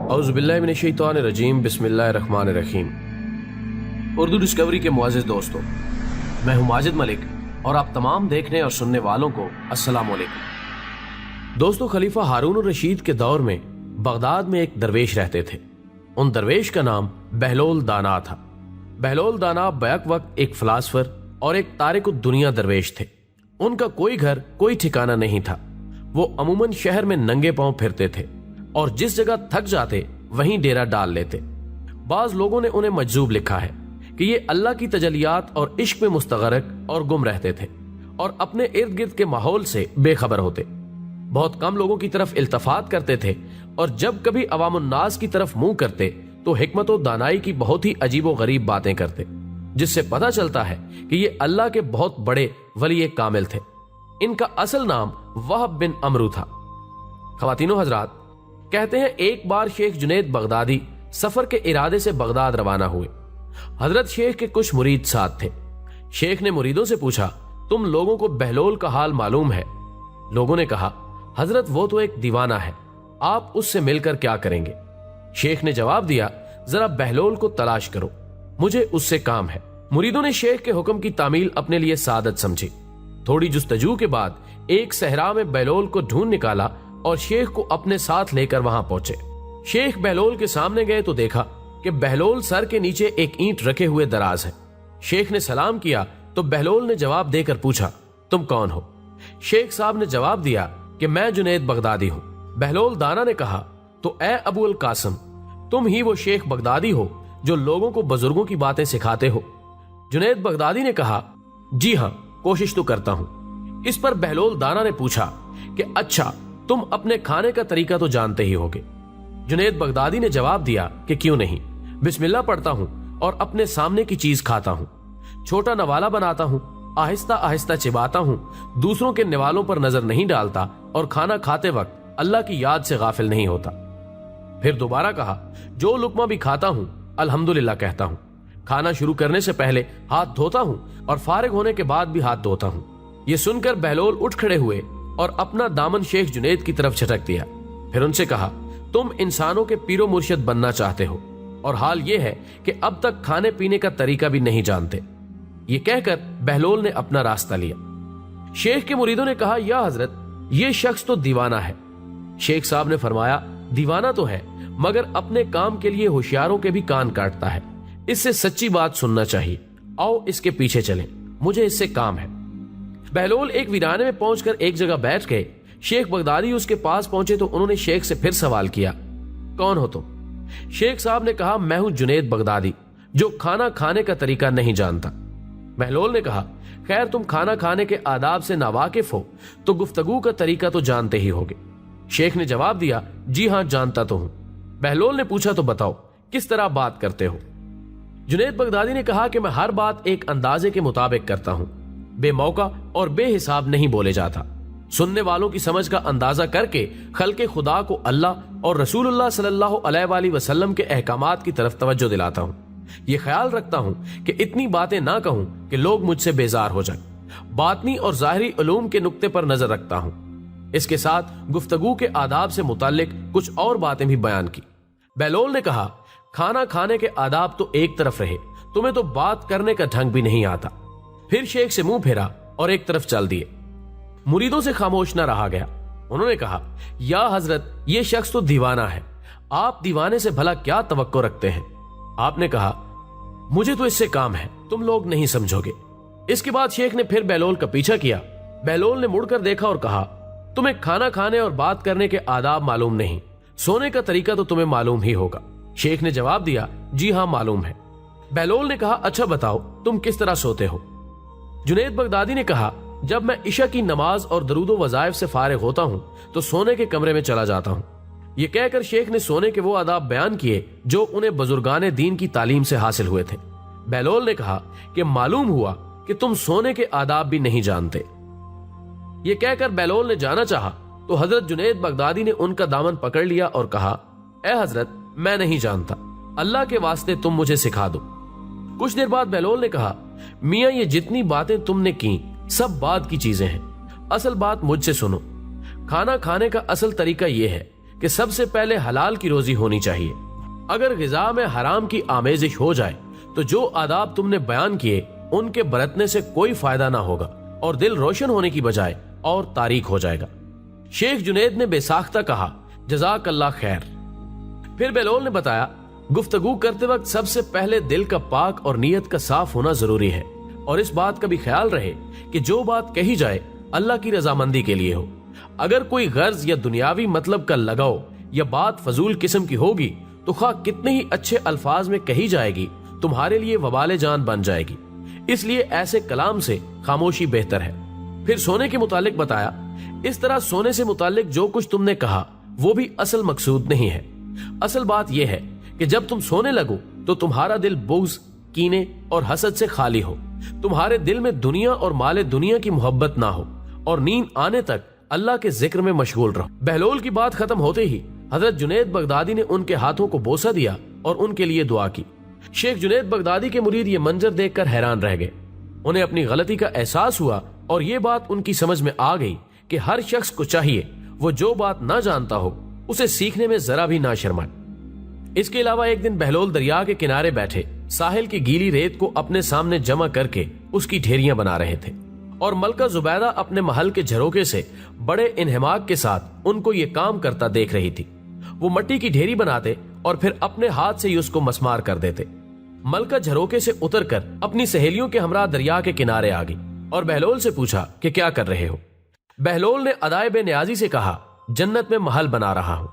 औज़ु बिल्लाहि मिनश शैतानिर रजीम, बिस्मिल्लाहिर रहमानिर रहीम। उर्दू डिस्कवरी के मुअज़्ज़िज़ दोस्तों, मैं हूं माजिद मलिक और आप तमाम देखने और सुनने वालों को अस्सलाम वालेकुम। दोस्तों, खलीफा हारून रशीद के दौर में बगदाद में एक दरवेश रहते थे। उन दरवेश का नाम बहलोल दाना था। बहलोल दाना बैक वक्त एक फिलासफर और एक तारिक दुनिया दरवेश थे। उनका कोई घर कोई ठिकाना नहीं था। वो अमूमन शहर में नंगे पांव फिरते थे और जिस जगह थक जाते वहीं डेरा डाल लेते। बाज लोगों ने उन्हें मजजूब लिखा है कि ये अल्लाह की तजलियात और इश्क में मुस्तगरक और गुम रहते थे और अपने इर्द गिर्द के माहौल से बेखबर होते। बहुत कम लोगों की तरफ इल्तफात करते थे और जब कभी अवामुन्नास की तरफ मुंह करते तो हिकमत और दानाई की बहुत ही अजीबो गरीब बातें करते, जिससे पता चलता है कि ये अल्लाह के बहुत बड़े वली कामिल थे। इनका असल नाम वहब बिन अमरू था। ख्वातीनो हजरात, कहते हैं एक बार शेख जुनैद बगदादी सफर के इरादे से बगदाद रवाना हुए। हजरत शेख के कुछ मुरीद साथ थे। शेख ने मुरीदों से पूछा, तुम लोगों को बहलोल का हाल मालूम है? लोगों ने कहा, हजरत वो तो एक दीवाना है, आप उससे मिलकर क्या करेंगे? शेख ने जवाब दिया, जरा बहलोल को तलाश करो, मुझे उससे काम है। मुरीदों ने शेख के हुक्म की तामील अपने लिए सादत समझी। थोड़ी जुस्तजू के बाद एक सहरा में बहलोल को ढूंढ निकाला और शेख को अपने साथ लेकर वहां पहुंचे। शेख बहलोल के सामने गए तो देखा कि बहलोल सर के नीचे एक ईंट रखे हुए दराज है। शेख ने सलाम किया तो बहलोल ने जवाब देकर पूछा, तुम कौन हो? शेख साहब ने जवाब दिया कि मैं जुनैद बगदादी हूं। बहलोल दाना ने कहा, तो ए अबू अल कासिम, तुम ही वो शेख बगदादी हो जो लोगों को बुजुर्गों की बातें सिखाते हो? जुनैद बगदादी ने कहा, जी हां, कोशिश तो करता हूं। इस पर बहलोल दाना ने पूछा कि अच्छा, तुम अपने खाने का तरीका तो जानते ही होगे। जुनैद बगदादी ने जवाब दिया कि क्यों नहीं, बिस्मिल्लाह पढ़ता हूं और अपने सामने की चीज खाता हूं, छोटा नवाला बनाता हूं, आहिस्ता आहिस्ता चिबाता हूं, दूसरों के निवालों पर नजर नहीं डालता और खाना खाते वक्त अल्लाह की याद से गाफिल नहीं होता। फिर दोबारा कहा, जो लुकमा भी खाता हूं अल्हम्दुलिल्लाह कहता हूं, खाना शुरू करने से पहले हाथ धोता हूं और फारिग होने के बाद भी हाथ धोता हूं। ये सुनकर बहलोल उठ खड़े हुए और अपना दामन शेख जुनैद की तरफ झटक दिया। फिर उनसे कहा, तुम इंसानों के पीरो मुर्शिद बनना चाहते हो और हाल ये है कि अब तक खाने पीने का तरीका भी नहीं जानते। ये कहकर बहलोल ने अपना रास्ता लिया। शेख के मुरीदों ने कहा, या हजरत, ये शख्स तो दीवाना है। शेख साहब ने फरमाया, दीवाना तो है मगर अपने काम के लिए होशियारों के भी कान काटता है। इससे सच्ची बात सुनना चाहिए, आओ इसके पीछे चलें, मुझे इससे काम है। बहलोल एक वीराने में पहुंचकर एक जगह बैठ गए। शेख बगदादी उसके पास पहुंचे तो उन्होंने शेख से फिर सवाल किया, कौन हो तुम? शेख साहब ने कहा, मैं हूं जुनैद बगदादी जो खाना खाने का तरीका नहीं जानता। बहलोल ने कहा, खैर तुम खाना खाने के आदाब से नावाकिफ हो तो गुफ्तगू का तरीका तो जानते ही होगे। शेख ने जवाब दिया, जी हां, जानता तो हूं। बहलोल ने पूछा, तो बताओ किस तरह बात करते हो? जुनैद बगदादी ने कहा कि मैं हर बात एक अंदाजे के मुताबिक करता हूं, बेमौका और बेहिसाब नहीं बोले जाता। सुनने वालों की समझ का अंदाजा करके खल्के खुदा को अल्लाह और रसूलुल्लाह सल्लल्लाहु अलैहि वसल्लम के अहकामात की तरफ तवज्जो दिलाता हूं। ये ख्याल रखता हूं कि इतनी बातें ना कहूं कि लोग मुझसे बेजार हो जाएं। बातनी और जाहिरी उलूम के नुक्ते पर नजर रखता हूं। इसके साथ गुफ्तगू के आदाब से मुताल्लिक कुछ और बातें भी बयान की। बहलोल ने कहा, खाना खाने के आदाब तो एक तरफ रहे, तुम्हें तो बात करने का ढंग भी नहीं आता। फिर शेख से मुंह फेरा और एक तरफ चल दिए। मुरीदों से खामोश न रहा गया। उन्होंने कहा, या हजरत, ये शख्स तो दीवाना है, आप दीवाने से भला क्या तवक्को रखते हैं? आपने कहा, मुझे तो इससे काम है, तुम लोग नहीं समझोगे। इसके बाद शेख ने फिर बहलोल का पीछा किया। बहलोल ने मुड़कर देखा और कहा, तुम्हें खाना खाने और बात करने के आदाब मालूम नहीं, सोने का तरीका तो तुम्हें मालूम ही होगा। शेख ने जवाब दिया, जी हां, मालूम है। बहलोल ने कहा, अच्छा बताओ तुम किस तरह सोते हो? जुनैद बगदादी ने कहा, जब मैं इशा की नमाज और दरूदो वज़ाइफ से फारिग होता हूं तो सोने के कमरे में चला जाता हूं। यह कहकर शेख ने सोने के वो आदाब बयान किए जो उन्हें बुजुर्गाने दीन की तालीम से हासिल हुए थे। बहलोल ने कहा कि मालूम हुआ कि तुम सोने के आदाब भी नहीं जानते। यह कहकर बहलोल ने जाना चाहा तो हजरत जुनैद बगदादी ने उनका दामन पकड़ लिया और कहा, ए हजरत, मैं नहीं जानता, अल्लाह के वास्ते तुम मुझे सिखा दो। कुछ देर बाद बहलोल ने कहा, मियां, ये जितनी बातें तुमने की सब बाद की चीजें हैं, असल बात मुझसे सुनो। खाना खाने का असल तरीका यह है کہ سب سے پہلے حلال کی روزی ہونی چاہیے۔ اگر غذا میں حرام کی آمیزش ہو جائے تو جو آداب تم نے بیان کیے ان کے برتنے سے کوئی فائدہ نہ ہوگا اور دل روشن ہونے کی بجائے اور تاریک ہو جائے گا۔ شیخ جنید نے بے ساختہ کہا، جزاک اللہ خیر۔ پھر بہلول نے بتایا، گفتگو کرتے وقت سب سے پہلے دل کا پاک اور نیت کا صاف ہونا ضروری ہے، اور اس بات کا بھی خیال رہے کہ جو بات کہی جائے اللہ کی رضامندی کے لیے ہو۔ اگر کوئی غرض یا دنیاوی مطلب کا لگاؤ یا بات فضول قسم کی ہوگی تو خواہ کتنے ہی اچھے الفاظ میں کہی جائے گی تمہارے لیے وبال جان بن جائے گی، اس لیے ایسے کلام سے خاموشی بہتر ہے۔ پھر سونے کے متعلق بتایا، اس طرح سونے سے متعلق جو کچھ تم نے کہا وہ بھی اصل مقصود نہیں ہے۔ اصل بات یہ ہے کہ جب تم سونے لگو تو تمہارا دل بغض، کینے اور حسد سے خالی ہو، تمہارے دل میں دنیا اور مال دنیا کی محبت نہ ہو، اور نیند آنے تک اللہ کے ذکر میں مشغول رہو۔ بہلول کی بات ختم ہوتے ہی حضرت جنید بغدادی نے ان کے ہاتھوں کو بوسہ دیا اور ان کے لیے دعا کی۔ شیخ جنید بغدادی کے مرید یہ منظر دیکھ کر حیران رہ گئے۔ انہیں اپنی غلطی کا احساس ہوا اور یہ بات ان کی سمجھ میں آ گئی کہ ہر شخص کو چاہیے وہ جو بات نہ جانتا ہو اسے سیکھنے میں ذرا بھی نہ شرمائے۔ اس کے علاوہ ایک دن بہلول دریا کے کنارے بیٹھے ساحل کی گیلی ریت کو اپنے سامنے جمع کر کے اس کی ڈھیریاں بنا رہے تھے، اور ملکہ زبیدہ اپنے محل کے جھروکے سے بڑے انہماک کے ساتھ ان کو یہ کام کرتا دیکھ رہی تھی۔ وہ مٹی کی ڈھیری بناتے اور پھر اپنے ہاتھ سے ہی اس کو مسمار کر دیتے۔ ملکہ جھروکے سے اتر کر اپنی سہیلیوں کے ہمراہ دریا کے کنارے آ گئی اور بہلول سے پوچھا کہ کیا کر رہے ہو؟ بہلول نے ادائے بے نیازی سے کہا، جنت میں محل بنا رہا ہوں۔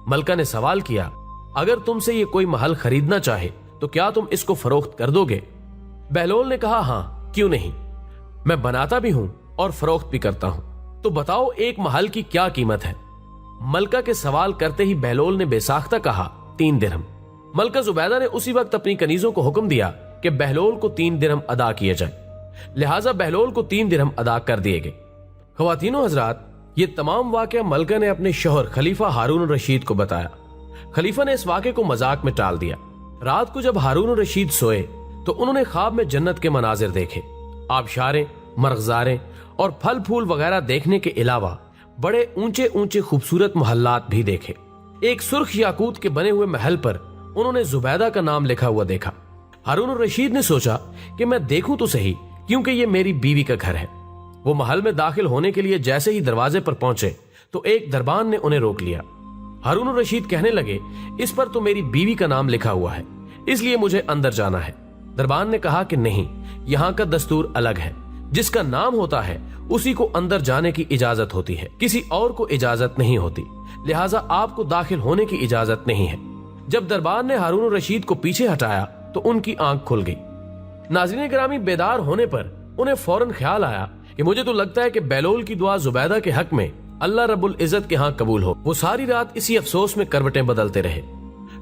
ملکہ نے سوال کیا، اگر تم سے یہ کوئی محل خریدنا چاہے تو کیا تم اس کو فروخت کر دو گے؟ بہلول نے کہا، ہاں کیوں نہیں، میں بناتا بھی ہوں اور فروخت بھی کرتا ہوں، تو بتاؤ ایک محل کی کیا قیمت ہے؟ ملکہ کے سوال کرتے ہی بہلول نے بے ساختہ کہا، 3 درہم۔ ملکہ زبیدہ نے اسی وقت اپنی کنیزوں کو حکم دیا کہ بہلول کو 3 درہم ادا کیے جائیں، لہٰذا بہلول کو 3 درہم ادا کر دیے گئے۔ خواتین و حضرات، یہ تمام واقعہ ملکہ نے اپنے شوہر خلیفہ ہارون الرشید کو بتایا۔ خلیفہ نے اس واقعے کو مذاق میں ٹال دیا۔ رات کو جب ہارون الرشید سوئے تو انہوں نے خواب میں جنت کے مناظر دیکھے، آبشاریں، مرغزاریں اور پھل پھول وغیرہ دیکھنے کے علاوہ بڑے اونچے اونچے خوبصورت محلات بھی دیکھے۔ ایک سرخ یاقوت کے بنے ہوئے محل پر انہوں نے زبیدہ کا نام لکھا ہوا دیکھا۔ ہارون الرشید نے سوچا کہ میں دیکھوں تو صحیح، کیونکہ یہ میری بیوی کا گھر ہے۔ وہ محل میں داخل ہونے کے لیے جیسے ہی دروازے پر پہنچے تو ایک دربان نے انہیں روک لیا۔ ہارون الرشید کہنے لگے، اس پر تو میری بیوی کا نام لکھا ہوا ہے، اس لیے مجھے اندر جانا ہے۔ دربان نے کہا کہ نہیں، یہاں کا دستور الگ ہے، جس کا نام ہوتا ہے اسی کو اندر جانے کی اجازت ہوتی ہے، کسی اور کو اجازت نہیں ہوتی، لہٰذا آپ کو داخل ہونے کی اجازت نہیں ہے۔ جب دربان نے ہارون الرشید کو پیچھے ہٹایا تو ان کی آنکھ کھل گئی۔ ناظرین گرامی، بیدار ہونے پر انہیں فوراً خیال آیا کہ مجھے تو لگتا ہے کہ بہلول کی دعا زبیدہ کے حق میں اللہ رب العزت کے ہاں قبول ہو۔ وہ ساری رات اسی افسوس میں کروٹیں بدلتے رہے۔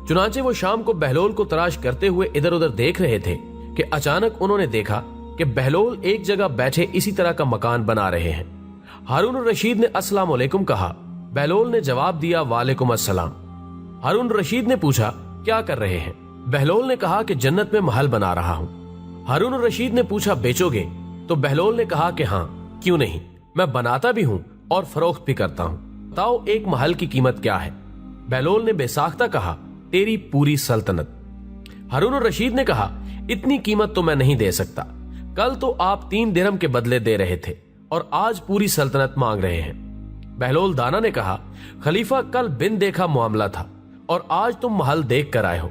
چنانچہ وہ شام کو بہلول کو تلاش کرتے ہوئے ادھر ادھر دیکھ رہے تھے کہ اچانک انہوں نے دیکھا کہ بہلول ایک جگہ بیٹھے اسی طرح کا مکان بنا رہے ہیں۔ ہارون الرشید نے السلام علیکم کہا، بہلول نے جواب دیا، وعلیکم السلام۔ ہارون الرشید نے پوچھا، کیا کر رہے ہیں؟ بہلول نے کہا کہ جنت میں محل بنا رہا ہوں۔ ہارون الرشید نے پوچھا، بیچو گے؟ تو بہلول نے کہا کہ ہاں کیوں نہیں، میں بناتا بھی ہوں اور فروخت بھی کرتا ہوں، بتاؤ ایک محل کی قیمت کیا ہے؟ بہلول نے بے ساختہ کہا، تیری پوری سلطنت۔ ہارون الرشید نے کہا، اتنی قیمت تو میں نہیں دے سکتا، کل تو آپ 3 درہم کے بدلے دے رہے تھے اور آج پوری سلطنت مانگ رہے ہیں۔ بہلول دانا نے کہا، خلیفہ کل بن دیکھا معاملہ تھا اور آج تم محل دیکھ کر آئے ہو۔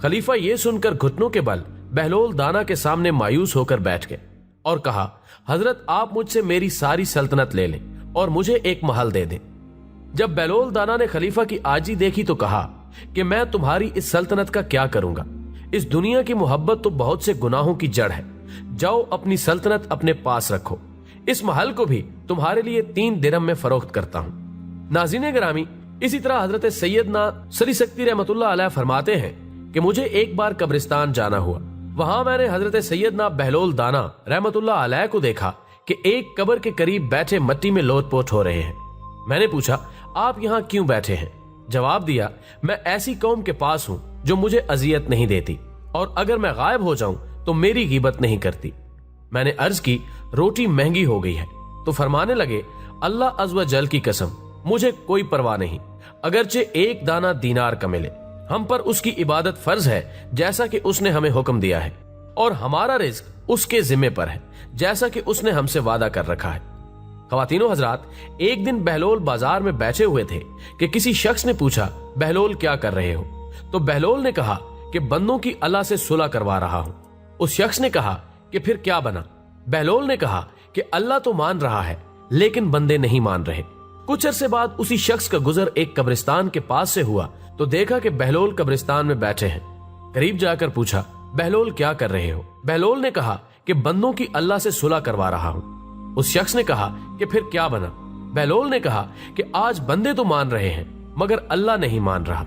خلیفہ یہ سن کر گھٹنوں کے بل بہلول دانا کے سامنے مایوس ہو کر بیٹھ گئے اور کہا، حضرت آپ مجھ سے میری ساری سلطنت لے لیں اور مجھے ایک محل دے دیں۔ جب بہلول دانا نے خلیفہ کی عاجزی دیکھی تو کہا کہ میں تمہاری اس سلطنت کا کیا کروں گا؟ اس دنیا کی محبت تو بہت سے گناہوں کی جڑ ہے، جاؤ اپنی سلطنت اپنے پاس رکھو، اس محل کو بھی تمہارے لیے 3 درہم میں فروخت کرتا ہوں۔ ناظرین گرامی، اسی طرح حضرت سیدنا سری سکتی رحمۃ اللہ علیہ فرماتے ہیں کہ مجھے ایک بار قبرستان جانا ہوا، وہاں میں نے حضرت سیدنا بہلول دانا رحمۃ اللہ علیہ کو دیکھا کہ ایک قبر کے قریب بیٹھے مٹی میں لوٹ پوٹ ہو رہے ہیں۔ میں نے پوچھا، آپ یہاں کیوں بیٹھے ہیں؟ جواب دیا، میں ایسی قوم کے پاس ہوں جو مجھے اذیت نہیں دیتی اور اگر میں غائب ہو جاؤں تو میری غیبت نہیں کرتی۔ میں نے عرض کی، روٹی مہنگی ہو گئی ہے، تو فرمانے لگے، اللہ عز و جل کی قسم، مجھے کوئی پرواہ نہیں، अगरचे एक दाना दीनार का मिले, हम पर उसकी इबादत फर्ज है जैसा कि उसने हमें हुक्म दिया है, और हमारा रिज्क उसके जिम्मे पर है जैसा कि उसने हमसे वादा कर रखा है। ख्वातीनो हजरात, एक दिन बहलोल बाजार में बैठे हुए थे कि किसी शख्स ने पूछा, बहलोल क्या कर रहे हो? तो बहलोल ने कहा कि बंदों की अल्लाह से सुलह करवा रहा हूं। उस शख्स ने कहा कि फिर क्या बना? बहलोल ने कहा कि अल्लाह तो मान रहा है लेकिन बंदे नहीं मान रहे। कुछ अरसे बाद उसी शख्स का गुजर एक कब्रिस्तान के पास से हुआ तो देखा कि बहलोल कब्रिस्तान में बैठे हैं। करीब जाकर पूछा, बहलोल क्या कर रहे हो? बहलोल ने कहा कि बंदों की अल्लाह से सुलह करवा रहा हूं। उस शख्स ने कहा कि फिर क्या बना? बहलोल ने कहा कि आज बंदे तो मान रहे हैं मगर अल्लाह नहीं मान रहा।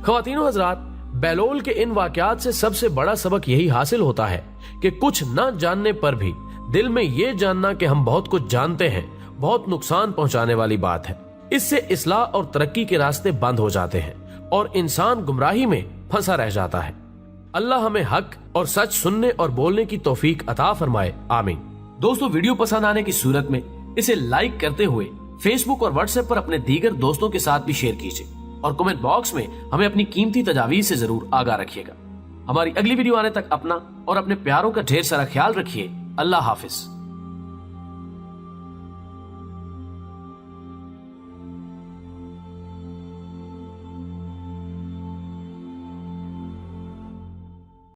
ख्वातीनो हजरात, बहलोल के इन वाकयात से सबसे बड़ा सबक यही हासिल होता है कि कुछ न जानने पर भी दिल में ये जानना कि हम बहुत कुछ जानते हैं बहुत नुकसान पहुंचाने वाली बात है। इससे इस्लाह और तरक्की के रास्ते बंद हो जाते हैं और इंसान गुमराही में फंसा रह जाता है। अल्लाह हमें हक और सच सुनने और बोलने की तौफीक अता फरमाए, आमीन। दोस्तों, वीडियो पसंद आने की सूरत में इसे लाइक करते हुए फेसबुक और व्हाट्सएप पर अपने दीगर दोस्तों के साथ भी शेयर कीजिए और कमेंट बॉक्स में हमें अपनी कीमती तजावीज से जरूर आगाह रखिएगा। हमारी अगली वीडियो आने तक अपना और अपने प्यारों का ढेर सारा ख्याल रखिए। अल्लाह हाफिज।